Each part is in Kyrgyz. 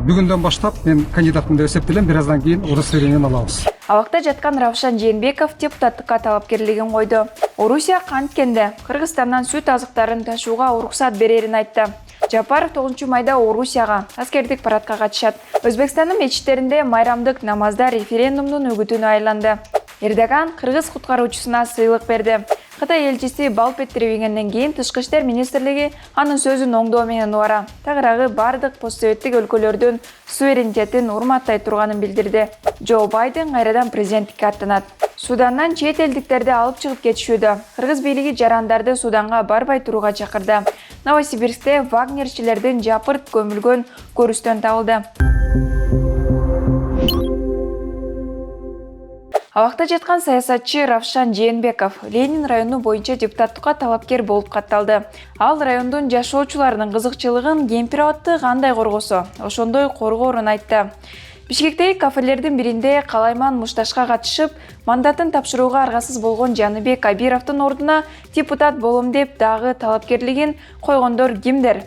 Бүгүндөн баштап мен кандидатмын деп эсептелем, бир аздан кийин удостоверениени алабыз. Абакта жаткан Равшан Жээнбеков депутаттыкка талапкерлигин койду. Орусия канткенде Кыргызстандан сүт азыктарын ташууга уруксат берерин айтты. Жапаров 9 майда Орусияга аскердик парадка катышат. Өзбекстандын мечиттеринде майрамдык намазда референдумдун үгүтүнө айланды. Эрдоган кыргыз куткаруучусуна сыйлык берди. Кытай элчиси Балпет Тревингенден кийин Тышкы иштер министрлиги анын сөзүн оңдоо менен убара. Тагыраагы бардык постсоветтик өлкөлөрдүн суверенитетин урматтай турганын билдирди. Джо Байден кайрадан президенттикке аттанат. Судандан чет элдиктерди алып чыгып кетишүүдө. Кыргыз бийлиги жарандарды Суданга барбай турууга чакырды. Новосибирскте вагнерчилердин жапырт көмүлгөн көрүстөн табылды. Абакта жаткан саясатчы Равшан Жээнбеков Ленин району боюнча депутаттыкка талапкер болуп катталды. Ал райондун жашоочуларынын кызыкчылыгын кемпир-абатты кандай коргосо, ошондой коргоорун айтты. Бишкектеги кафелердин биринде Калайман мушташка катышып, мандатын тапшырууга аргасыз болгон Жаныбек Абировдун ордуна депутат болом деп дагы талапкерлигин койгондор кимдер?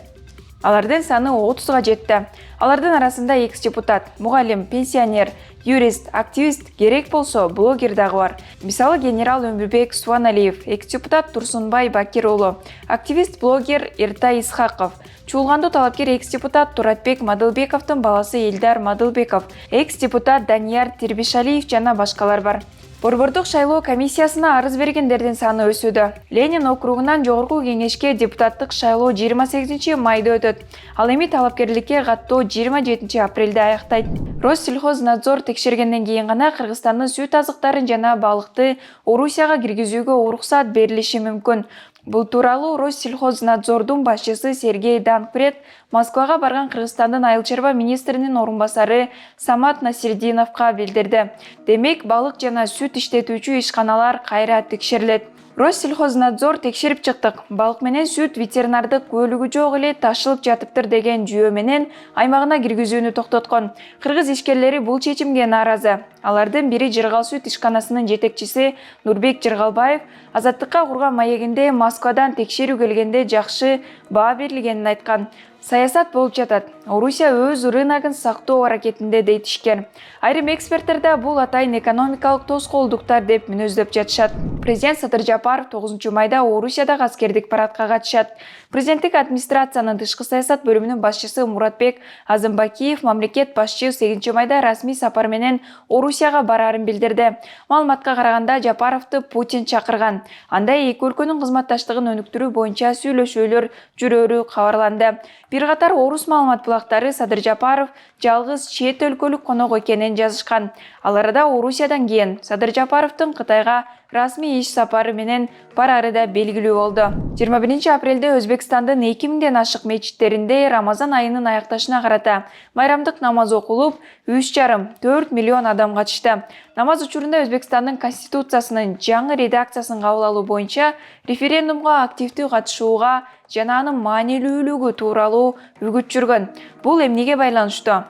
Алардын саны 30га жетти. Алардын арасында экс-депутат, мугалим, пенсионер, юрист, активист, керек болсо блогер дагы бар. Мисалы генерал Өмүрбек Суаналиев, экс-депутат Турсунбай Бакир уулу, активист, блогер Эртай Исхаков, чуулгандуу талапкер экс-депутат Туратбек Мадылбековдун баласы Элдар Мадылбеков, экс-депутат Данияр Тирбишалиев жана башкалар бар. Борбордук шайлоо комиссиясына арыз бергендердин саны өсүүдө. Ленин округунан жогорку кеңешке депутаттык шайлоо 28 майда өтөт. Ал эми талапкерликке каттоо 27 апрелде аяктайт. Россельхознадзор текшергенден кийин гана Кыргызстандын сүт азыктарын жана балыкты Орусияга киргизүүгө уруксат берилиши мүмкүн. Бул тууралуу Россельхознадзордун башчысы Сергей Данкбред Москвага барган Кыргызстандын айыл чарба министринин орунбасары Самат Насирдиновго билдирди. Демек, балык жана сүт иштетүүчү ишканалар кайра текшерилет. Россельхознадзор текшерип чыктык. Балык менен сүт ветеринардык көлүгү жок эле ташылып жатыптыр деген жүйө менен аймагына киргизүүнү токтоткон. Кыргыз ишкерлери бул чечимге нааразы. Алардын бири Жыргал сүт ишканасынын жетекчиси Нурбек Жыргалбаев Азаттыкка курган маегинде Москвадан текшерүү келгенде жакшы баа берилгенин айткан. Саясат болуп жатат. Орусия өз рыногун сактоо аракетинде дейт ишкер. Айрым эксперттер бул атайын экономикалык тоскоолдуктар деп мүнөздөп жатышат. Президент Садыр Жапаров 9 майда Орусияда аскердик парадка катышат. Президенттик администрациянын тышкы саясат бөлүмүнүн башчысы Муратбек Азымбакиев мамлекет башчы 8 майда расмий сапар менен Орусияга барарын билдирди. Маалыматка караганда Жапаровду Путин чакырган. Анда эки өлкөнүн кызматташтыгын өнүктүрүү боюнча сүйлөшүүлөр жүрөөрү кабарланды. Бир катар орус маалымат булактары Садыр Жапаров жалгыз чет өлкөлүк конок экенин жазышкан. Ал арада Орусиядан кийин Садыр Жапаровдун Кытайга расмий иш сапары менен барары да белгилүү болду. 21 апрелде Өзбекстандын 2000ден ашык мечиттеринде Рамазан айынын аякташына карата майрамдык намаз окулуп, 3,5–4 миллион адам катышты. Намаз учурунда Өзбекстандын конституциясынын жаңы редакциясын кабыл алуу боюнча референдумга активдүү катышууга жана анын маанилүүлүгү тууралуу үгүт жүргөн. Бул эмнеге байланыштуу?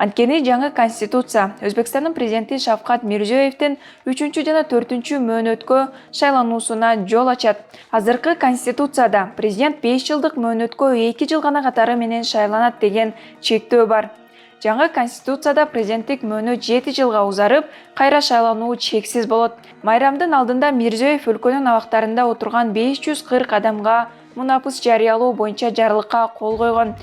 Анткени жаңы конституция Өзбекстандын президенти Шавкат Мирзиёевдин 3 жана 4 мөөнөткө шайлануусуна жол ачат. Азыркы конституцияда президент 5 жылдык мөөнөткө 2 жыл гана катары менен шайланат деген чектөө бар. Жаңы конституцияда президенттик мөөнөт 7 жылга узарып, кайра шайлануу чексиз болот. Майрамдын алдында Мирзиёев өлкөнүн абактарында отурган 540 адамга мунапыс жарыялоо боюнча жарлыкка кол койгон.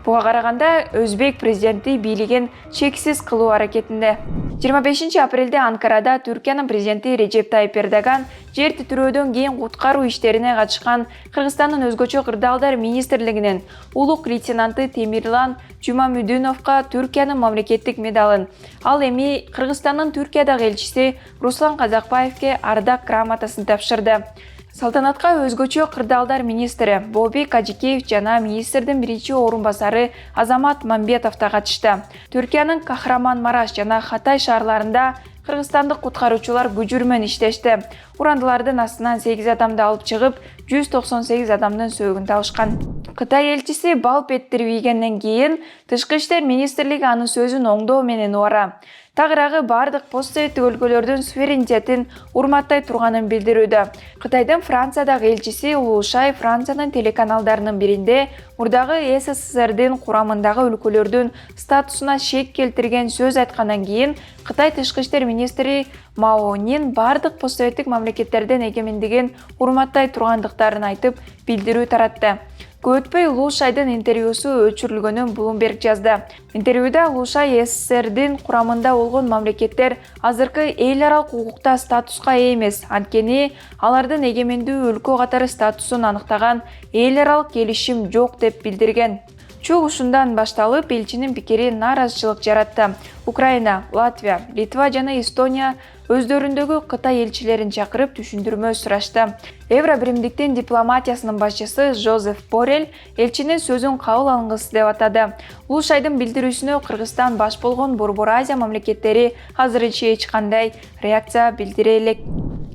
Буга караганда Өзбек президенти бийлигин чексиз кылуу аракетинде. 25 апрелде Анкарада Түркиянын президенти Режеп Тайип Эрдоган жер титирөөдөн кийин куткаруу иштерине катышкан Кыргызстандын өзгөчө кырдаалдар министрлигинин улук лейтенанты Темирлан Жумамүдүновго Түркиянын мамлекеттик медалын, ал эми Кыргызстандын Түркиядагы элчиси Руслан Казакбаевге ардак грамотасын тапшырды. Салтанатка өзгөчө кырдаалдар министри Бобек Ажикеев жана министрдин биринчи орунбасары Азамат Мамбетов да катышты. Түркиянын Кахраман-Мараш жана Хатай шаарларында кыргызстандык куткаруучулар күжүрмөн иштешти. урандылардын астынан 8 адамды алып чыгып, 198 адамдын сөөгүн табышкан. Кытай элчиси балп этирип ийгенден кийин Тышкы иштер министрлиги анын сөзүн оңдоо менен убара. Тагыраагы бардык постсоветтик өлкөлөрдүн суверенитетин урматтай турганын билдирүүдө. Кытайдын Франциядагы элчиси Улушай Франциянын телеканалдарынын биринде мурдагы СССРдин курамындагы өлкөлөрдүн статусуна шек келтирген сөз айткандан кийин Кытай тышкы иштер министри Мао Нин бардык постсоветтик мамлекеттердин эгемендигин урматтай тургандыктарын айтып, билдирүү таратты. Көп өтпөй Улушайдын интервьюсу өчүрүлгөнүн Bloomberg жазды. Интервьюда Улушай СССРдин курамында болгон мамлекеттер азыркы эл аралык укукта статуска ээ эмес, анткени алардын эгемендүү өлкө катары статусун аныктаган эл аралык келишим жок деп билдирген. Чуг ушундан башталып, элчинин пикири нааразычылык жаратты. Украина, Латвия, Литва жана Эстония өздөрүндөгү Кытай элчилерин чакырып түшүндүрмө сурашты. Евробиримдиктин дипломатиясынын башчысы Жозеф Боррель элчинин сөзүн кабыл алынгысыз деп атады. Улушайдын билдирүүсүнө Кыргызстан баш болгон Борбор Азия мамлекеттери азырынча эч кандай реакция билдире элек.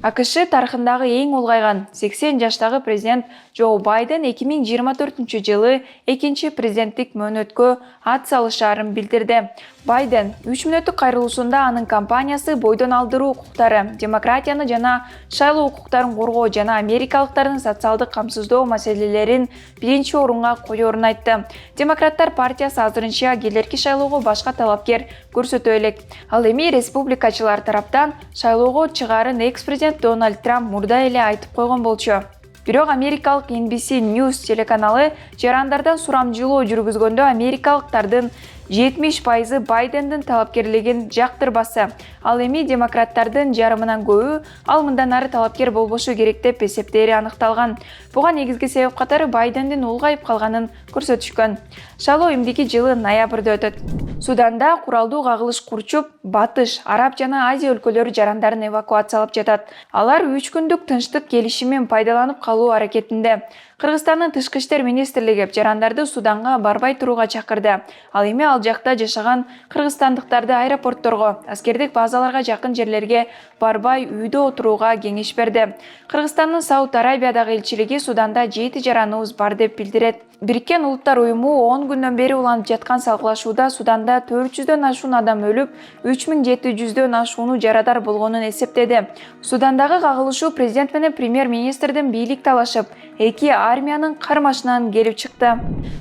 АКШ тарыхындагы эң улгайган 80 жаштагы президент Джо Байден 2024 жылы экинчи президенттик мөөнөткө ат салышаарын билдирди. Байден 3 мүнөттүк кайрылуусунда анын компаниясы бойдон алдыруу укуктары, демократияны жана шайлоо укуктарын коргоо жана америкалыктардын социалдык камсыздоо маселелерин биринчи орунга коерун айтты. Демократтар партиясы азырынча келерки шайлоого башка талапкер көрсөтө элек. Ал эми республикачылар тараптан шайлоого чыгаарын экс-президент Дональд Трамп мурда эле айтып койгон болчу. Бирок америкалык NBC News телеканалы жарандардан сурамжылоо жүргүзгөндө америкалыктардын 70% Байдендин талапкерлигин жактырбаса, ал эми демократтардын жарымынан көбү ал мындан ары талапкер болбошу керек деп эсептери аныкталган. Буга негизги себеп катары Байдендин улгайып калганын көрсөтүшкөн. Шайлоо эмдики жылы ноябрда өтөт. Суданда куралдуу кагылыш курчуп, Батыш, Араб жана Азия өлкөлөрү жарандарын эвакуациялап жатат. Алар 3 күндүк тынчтык келишимин пайдаланып калуу аракетинде. Кыргызстандын тышкы иштер министрлиги жарандарды Суданга барбай турууга чакырды. Ал эми ал жакта жашаган кыргызстандыктарды аэропортторго, аскердик базаларга жакын жерлерге барбай үйдө отурууга кеңеш берди. Кыргызстандын Сауд Арабиядагы элчилиги Суданда 7 жараныбыз бар деп билдирет. Бириккен Улуттар уюму 10 күндөн бери уланып жаткан салгылашууда Суданда 400дөн ашуун адам өлүп, 3700дөн ашууну жарадар болгонун эсептеди. Судандагы кагылышуу президент менен премьер-министрдин бийлик талашып, эки армиянын кармашынан келип чыкты.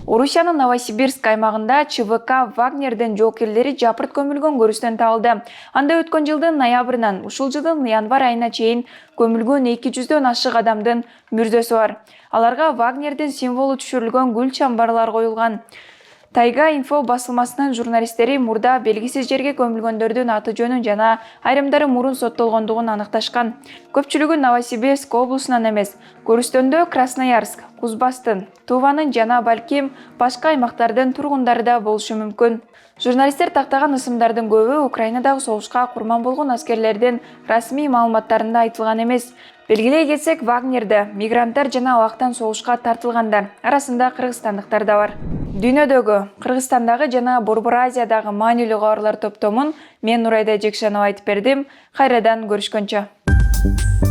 Орусиянын Новосибирск аймагында ЧВК Вагнердин жоокерлери жапырт көмүлгөн көрүстөн табылды. Анда өткөн жылдын ноябрынан ушул жылдын январь айына чейин көмүлгөн 200дөн ашык адамдын мүрзөсү бар. Аларга Вагнердин символу түшүрүлгөн гүл чамбарлар коюлган. Тайга инфо басылмасынын журналисттери мурда белгисиз жерге көмүлгөндөрдүн аты жөнүн жана айрымдары мурун соттолгондугун аныкташкан. Көпчүлүгү Новосибирск облусунан эмес, көрүстөндө Красноярск, Кузбасстын, Туванын жана балким башка аймактардын тургундары да болушу мүмкүн. Журналисттер тактаган ысымдардын көбү Украинадагы согушка курман болгон аскерлердин расмий маалыматтарында айтылган эмес. Белгилей кетсек, Вагнерде мигранттар жана абактан согушка тартылгандар арасында кыргызстандыктар да бар. Дүйнөдөгү, Кыргызстандагы жана Борбор Азиядагы маанилүү кабарлар топтомун мен Нурайда Жекшенова айтып бердим. Кайрадан көрүшкөнчө.